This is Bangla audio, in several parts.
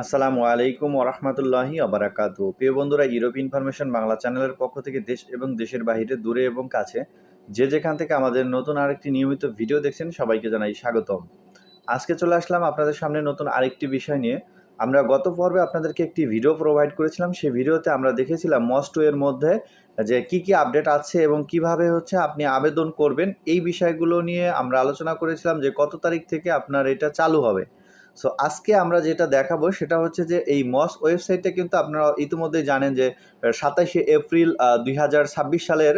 আসসালামু আলাইকুম ওরহমতুল্লাহি আবারাকাতু। প্রিয় বন্ধুরা, ইউরোপ ইনফরমেশন বাংলা চ্যানেলের পক্ষ থেকে দেশ এবং দেশের বাইরে, দূরে এবং কাছে যে যেখান থেকে আমাদের নতুন আরেকটি নিয়মিত ভিডিও দেখছেন, সবাইকে জানাই স্বাগতম। আজকে চলে আসলাম আপনাদের সামনে নতুন আরেকটি বিষয় নিয়ে। আমরা গত পর্বে আপনাদেরকে একটি ভিডিও প্রোভাইড করেছিলাম। সেই ভিডিওতে আমরা দেখেছিলাম মস্ট এর মধ্যে যে কি আপডেট আছে এবং কিভাবে আপনি আবেদন করবেন, এই বিষয়গুলো নিয়ে আমরা আলোচনা করেছিলাম যে কত তারিখ থেকে আপনার এটা চালু হবে। সো আজকে আমরা যেটা দেখাবো সেটা হচ্ছে যে এই মস ওয়েবসাইটটা কিন্তু আপনারা ইতিমধ্যেই জানেন যে 27শে এপ্রিল 2026 সালের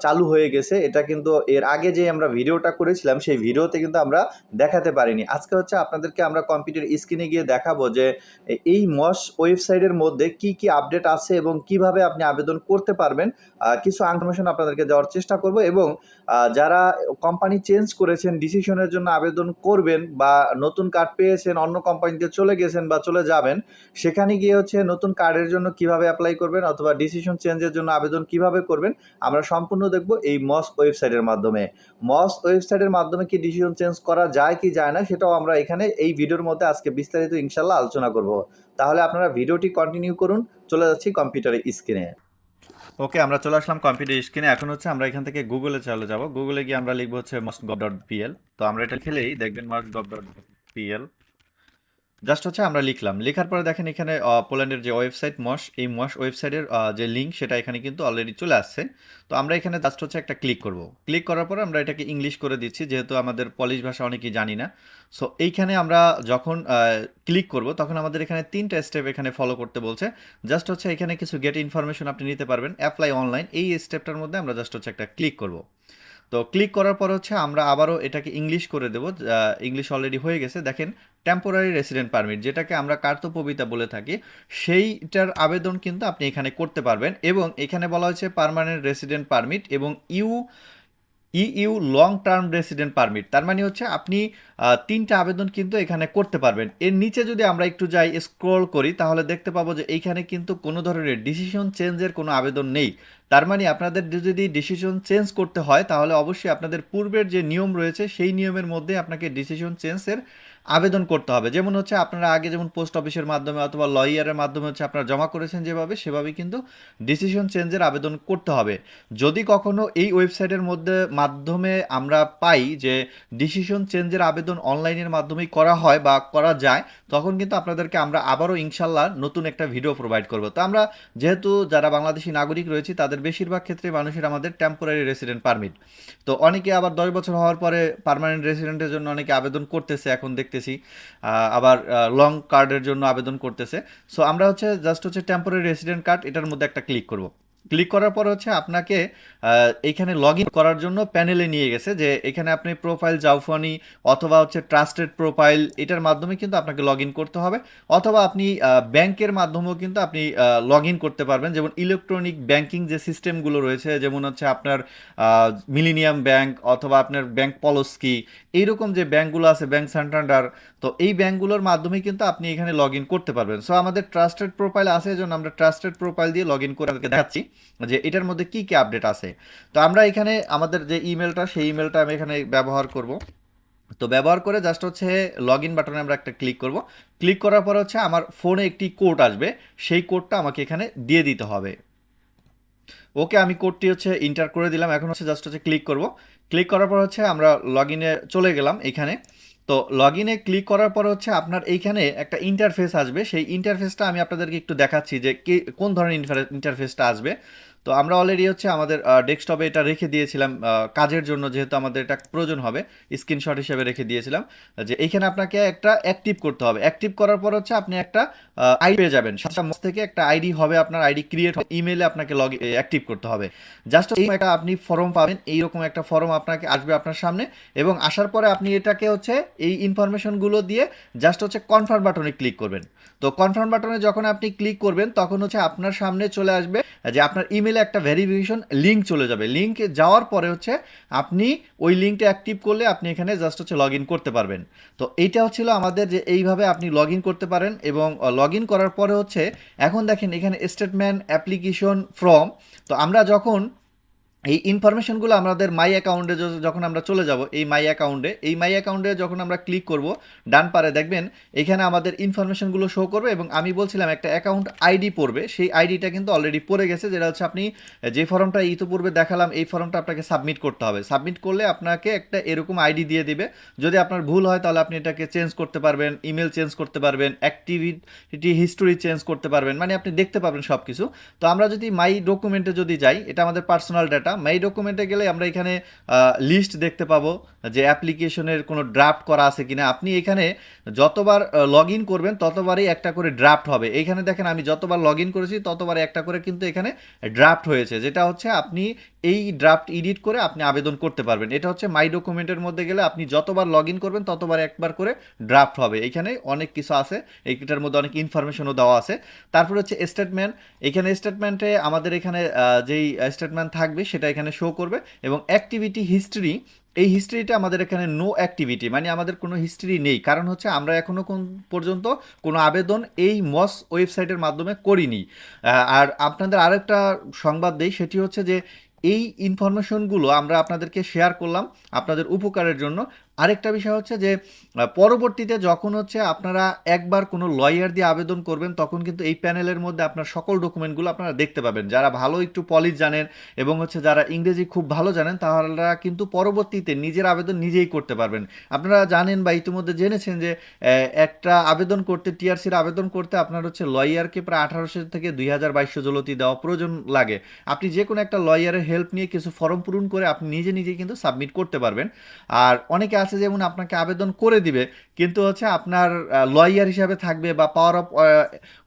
চালু হয়ে গেছে। এটা কিন্তু এর আগে যে আমরা ভিডিওটা করেছিলাম সেই ভিডিওতে কিন্তু আমরা দেখাতে পারিনি। আজকে আপনাদেরকে আমরা কম্পিউটার স্ক্রিনে গিয়ে দেখাবো যে এই মস ওয়েবসাইটের মধ্যে কি আপডেট আছে এবং কিভাবে আপনি আবেদন করতে পারবেন। কিছু ইনফরমেশন আপনাদেরকে দেওয়ার চেষ্টা করব এবং যারা কোম্পানি চেঞ্জ করেছেন, ডিসিশনের জন্য আবেদন করবেন বা নতুন কার্ড পেয়েছেন, অন্য কোম্পানিতে চলে গেছেন বা চলে যাবেন, সেখানে গিয়ে নতুন কার্ডের জন্য কিভাবে অ্যাপ্লাই করবেন অথবা ডিসিশন চেঞ্জের জন্য আবেদন কিভাবে করবেন, আমরা সম্পূর্ণ দেখব এই মস ওয়েবসাইটের মাধ্যমে। মস ওয়েবসাইটের মাধ্যমে কি ডিসিশন চেঞ্জ করা যায় কি যায় না, সেটাও আমরা এখানে এই ভিডিওর মধ্যে আজকে বিস্তারিত ইনশাল্লাহ আলোচনা করব। তাহলে আপনারা ভিডিওটি কন্টিনিউ করুন। চলে যাচ্ছি কম্পিউটারের স্ক্রিনে। ওকে, আমরা চলে আসলাম কম্পিউটার স্ক্রিনে। এখন আমরা এখান থেকে গুগলে চলে যাব। গুগলে গিয়ে আমরা লিখবো mosgov.pl। তো আমরা এটা খেলেই দেখবেন mosgov.pl। জাস্ট আমরা লিখলাম, লেখার পরে দেখেন এখানে পোল্যান্ডের যে ওয়েবসাইট মস, এই মস ওয়েবসাইটের যে লিঙ্ক সেটা এখানে কিন্তু অলরেডি চলে আসছে। তো আমরা এখানে জাস্ট একটা ক্লিক করব। ক্লিক করার পরে আমরা এটাকে ইংলিশ করে দিচ্ছি, যেহেতু আমাদের পলিশ ভাষা অনেকেই জানি না। সো এইখানে আমরা যখন ক্লিক করব তখন আমাদের এখানে 3টা স্টেপ এখানে ফলো করতে বলছে। জাস্ট এখানে কিছু গেট ইনফরমেশন আপনি নিতে পারবেন, অ্যাপ্লাই অনলাইন, এই স্টেপটার মধ্যে আমরা জাস্ট একটা ক্লিক করব। তো ক্লিক করার পর আমরা আবারও এটাকে ইংলিশ করে দেব। ইংলিশ অলরেডি হয়ে গেছে। দেখেন টেম্পোরারি রেসিডেন্ট পারমিট, যেটাকে আমরা কার্তপবিতা বলে থাকি, সেইটার আবেদন কিন্তু আপনি এখানে করতে পারবেন। এবং এখানে বলা হয়েছে পার্মানেন্ট রেসিডেন্ট পারমিট এবং EU long term resident permit. তার মানে আপনি 3টা আবেদন কিন্তু এখানে করতে পারবেন। এর নিচে যদি আমরা একটু যাই, স্ক্রল করি, তাহলে দেখতে পাবো যে এইখানে কিন্তু কোনো ধরনের ডিসিশন চেঞ্জের কোনো আবেদন নেই। তার মানে আপনাদের যদি ডিসিশন চেঞ্জ করতে হয় তাহলে অবশ্যই আপনাদের পূর্বের যে নিয়ম রয়েছে সেই নিয়মের মধ্যে আপনাকে ডিসিশন চেঞ্জের আবেদন করতে হবে। যেমন আপনারা আগে যেমন পোস্ট অফিসের মাধ্যমে অথবা লয়ারের মাধ্যমে আপনারা জমা করেছেন যেভাবে, সেভাবেই কিন্তু ডিসিশন চেঞ্জের আবেদন করতে হবে। যদি কখনো এই ওয়েবসাইটের মাধ্যমে আমরা পাই যে ডিসিশন চেঞ্জের আবেদন অনলাইনের মাধ্যমেই করা হয় বা করা যায়, তখন কিন্তু আপনাদেরকে আমরা আবারও ইনশাল্লাহ নতুন একটা ভিডিও প্রোভাইড করব। তো আমরা যেহেতু যারা বাংলাদেশি নাগরিক রয়েছি, তাদের বেশিরভাগ ক্ষেত্রে মানুষের আমাদের টেম্পোরারি রেসিডেন্ট পারমিট। তো অনেকে আবার 10 বছর হওয়ার পরে পার্মানেন্ট রেসিডেন্টের জন্য অনেকে আবেদন করতেছে, এখন দেখতেছি আবার লং কার্ডের জন্য আবেদন করতেছে। সো আমরা জাস্ট টেম্পোরারি রেসিডেন্ট কার্ড, এটার মধ্যে একটা ক্লিক করব। ক্লিক করার পর আপনাকে এইখানে লগ ইন করার জন্য প্যানেলে নিয়ে গেছে, যে এখানে আপনি প্রোফাইল জাউফানি অথবা ট্রাস্টেড প্রোফাইল, এটার মাধ্যমে কিন্তু আপনাকে লগ ইন করতে হবে। অথবা আপনি ব্যাংকের মাধ্যমেও কিন্তু আপনি লগ ইন করতে পারবেন। যেমন ইলেকট্রনিক ব্যাংকিং যে সিস্টেমগুলো রয়েছে, যেমন আপনার মিলিনিয়াম ব্যাংক অথবা আপনার ব্যাংক পলস্কি, এইরকম যে ব্যাংকগুলো আছে, ব্যাংক সান্টান্ডার, তো এই ব্যাংকগুলোর মাধ্যমে কিন্তু আপনি এখানে লগ ইন করতে পারবেন। সো আমাদের ট্রাস্টেড প্রোফাইল আছে, এজন্য আমরা ট্রাস্টেড প্রোফাইল দিয়ে লগ ইন করে আপনাকে দেখাচ্ছি যে এটার মধ্যে কি আপডেট আছে। তো আমরা এখানে আমাদের যে ইমেলটা, সেই ইমেলটা আমি এখানে ব্যবহার করব। তো ব্যবহার করে জাস্ট লগ ইন বাটনে আমরা একটা ক্লিক করব। ক্লিক করার পর আমার ফোনে একটি কোড আসবে, সেই কোডটা আমাকে এখানে দিয়ে দিতে হবে। ওকে, আমি কোডটি ইন্টার করে দিলাম। এখন জাস্ট ক্লিক করব। ক্লিক করার পর আমরা লগ ইনে চলে গেলাম এখানে। তো লগ ইনে ক্লিক করার পর আপনার এইখানে একটা ইন্টারফেস আসবে। সেই ইন্টারফেসটা আমি আপনাদেরকে একটু দেখাচ্ছি যে কোন ধরনের ইন্টারফেসটা আসবে। তো আমরা অলরেডি আমাদের ডেস্কটপে এটা রেখে দিয়েছিলাম কাজের জন্য, যেহেতু আমাদের এটা প্রয়োজন হবে, স্ক্রিনশট হিসেবে রেখে দিয়েছিলাম। যে এইখানে আপনাকে একটা অ্যাক্টিভ করতে হবে। অ্যাক্টিভ করার পর আপনি একটা আইডি পেয়ে যাবেন। সাথে মস থেকে একটা আইডি হবে, আপনার আইডি ক্রিয়েট হবে, ইমেলে আপনাকে অ্যাক্টিভ করতে হবে। জাস্ট এই একটা আপনি ফর্ম পাবেন, এইরকম একটা ফর্ম আপনাকে আসবে আপনার সামনে। এবং আসার পরে আপনি এটাকে এই ইনফরমেশনগুলো দিয়ে জাস্ট কনফার্ম বাটনে ক্লিক করবেন। তো কনফার্ম বাটনে যখন আপনি ক্লিক করবেন তখন আপনার সামনে চলে আসবে যে আপনার ইমেলে একটা ভেরিফিকেশন লিঙ্ক চলে যাবে। লিঙ্ক যাওয়ার পরে আপনি ওই লিঙ্কটা অ্যাক্টিভ করলে আপনি এখানে জাস্ট লগ ইন করতে পারবেন। তো এইটা হচ্ছিল আমাদের যে এইভাবে আপনি লগ ইন করতে পারেন। এবং লগ ইন করার পরে এখন দেখেন এখানে স্টেটমেন্ট অ্যাপ্লিকেশন ফর্ম। তো আমরা যখন এই ইনফরমেশনগুলো আমাদের মাই অ্যাকাউন্টে যখন আমরা চলে যাব এই মাই অ্যাকাউন্টে যখন আমরা ক্লিক করব ডান পারে দেখবেন এখানে আমাদের ইনফরমেশনগুলো শো করবে এবং আমি বলছিলাম একটা অ্যাকাউন্ট আইডি পড়বে, সেই আইডিটা কিন্তু অলরেডি পড়ে গেছে, যেটা হচ্ছে আপনি যে ফর্মটা ইতিপূর্বে দেখালাম এই ফর্মটা আপনাকে সাবমিট করতে হবে। সাবমিট করলে আপনাকে একটা এরকম আইডি দিয়ে দিবে। যদি আপনার ভুল হয় তাহলে আপনি এটাকে চেঞ্জ করতে পারবেন, ইমেল চেঞ্জ করতে পারবেন, অ্যাক্টিভিটি হিস্টোরি চেঞ্জ করতে পারবেন, মানে আপনি দেখতে পাবেন সব কিছু। তো আমরা যদি মাই ডকুমেন্টে যদি যাই, এটা আমাদের পার্সোনাল ডাটা, মাই ডকুমেন্টে গেলে আমরা এখানে লিস্ট দেখতে পাবো যে অ্যাপ্লিকেশনের কোনো ড্রাফট করা আছে কিনা। আপনি এখানে যতবার লগ ইন করবেন ততবারই একটা করে ড্রাফট হবে। এইখানে দেখেন আমি যতবার লগ ইন করেছি ততবার একটা করে কিন্তু এখানে ড্রাফট হয়েছে, যেটা হচ্ছে আপনি এই ড্রাফট এডিট করে আপনি আবেদন করতে পারবেন। এটা হচ্ছে মাই ডকুমেন্টের মধ্যে গেলে আপনি যতবার লগ ইন করবেন ততবার একবার করে ড্রাফট হবে। এখানে অনেক কিছু আছে, এইটার মধ্যে অনেক ইনফরমেশনও দেওয়া আছে। তারপর হচ্ছে স্টেটমেন্ট। এখানে স্টেটমেন্টে আমাদের এখানে যেই স্টেটমেন্ট থাকবে সেটা এখানে শো করবে। এবং অ্যাক্টিভিটি হিস্ট্রি, এই হিস্ট্রিটা আমাদের এখানে নো অ্যাক্টিভিটি, মানে আমাদের কোনো হিস্ট্রি নেই, কারণ হচ্ছে আমরা এখনও কোন পর্যন্ত কোনো আবেদন এই মস ওয়েবসাইটের মাধ্যমে করিনি। আর আপনাদের আরেকটা সংবাদ দেই, সেটি হচ্ছে যে এই ইনফরমেশনগুলো আমরা আপনাদেরকে শেয়ার করলাম আপনাদের উপকারের জন্য। আরেকটা বিষয় হচ্ছে যে পরবর্তীতে যখন হচ্ছে আপনারা একবার কোনো লয়ার দিয়ে আবেদন করবেন তখন কিন্তু এই প্যানেলের মধ্যে আপনার সকল ডকুমেন্টগুলো আপনারা দেখতে পাবেন। যারা ভালো একটু পলিশ জানেন এবং হচ্ছে যারা ইংরেজি খুব ভালো জানেন তারা কিন্তু পরবর্তীতে নিজের আবেদন নিজেই করতে পারবেন। আপনারা জানেন বা ইতিমধ্যে জেনেছেন যে একটা আবেদন করতে, টিআরসির আবেদন করতে আপনার হচ্ছে লয়ারকে প্রায় 1800 থেকে 2200 জলতি দেওয়া প্রয়োজন লাগে। আপনি যে কোনো একটা লয়ারের হেল্প নিয়ে কিছু ফর্ম পূরণ করে আপনি নিজে নিজেই কিন্তু সাবমিট করতে পারবেন। আর অনেকে আছে যেমন আপনাকে আবেদন করে দিবে কিন্তু হচ্ছে আপনার লয়ার হিসাবে থাকবে বা পাওয়ার অফ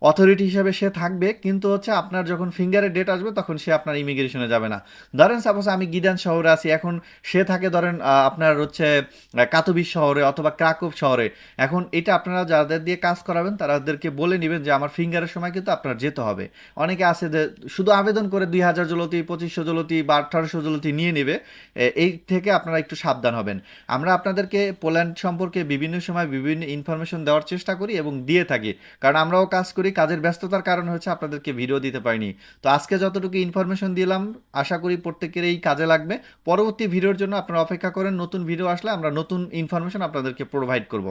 অথরিটি হিসাবে সে থাকবে, কিন্তু হচ্ছে আপনার যখন ফিঙ্গারের ডেট আসবে তখন সে আপনার ইমিগ্রেশনে যাবে না। ধরেন সাপোজ আমি গিদান শহরে আছি, এখন সে থাকে ধরেন আপনার হচ্ছে কাতোবিস শহরে অথবা ক্রাকোভ শহরে। এখন এটা আপনারা যাদের দিয়ে কাজ করাবেন তাদেরকে বলে নেবেন যে আমার ফিঙ্গারের সময় কিন্তু আপনার যেতে হবে। অনেকে আছে যে শুধু আবেদন করে 2000 জলতি, 2500 জলতি বা 1800 জলতি নিয়ে নেবে। এই থেকে আপনারা একটু সাবধান হবেন। আমরা আপনাদেরকে পোল্যান্ড সম্পর্কে বিভিন্ন সময় বিভিন্ন ইনফরমেশন দেওয়ার চেষ্টা করি এবং দিয়ে থাকি, কারণ আমরাও কাজ করি, কাজের ব্যস্ততার কারণে হচ্ছে আপনাদেরকে ভিডিও দিতে পারিনি। তো আজকে যতটুকু ইনফরমেশন দিলাম আশা করি প্রত্যেকেরই কাজে লাগবে। পরবর্তী ভিডিওর জন্য আপনারা অপেক্ষা করেন, নতুন ভিডিও আসলে আমরা নতুন ইনফরমেশন আপনাদেরকে প্রোভাইড করব।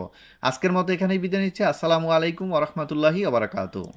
আজকের মতো এখানেই বিদায় নিচ্ছি। আসসালামু আলাইকুম ওয়া রাহমাতুল্লাহি ওয়া বারাকাতুহু।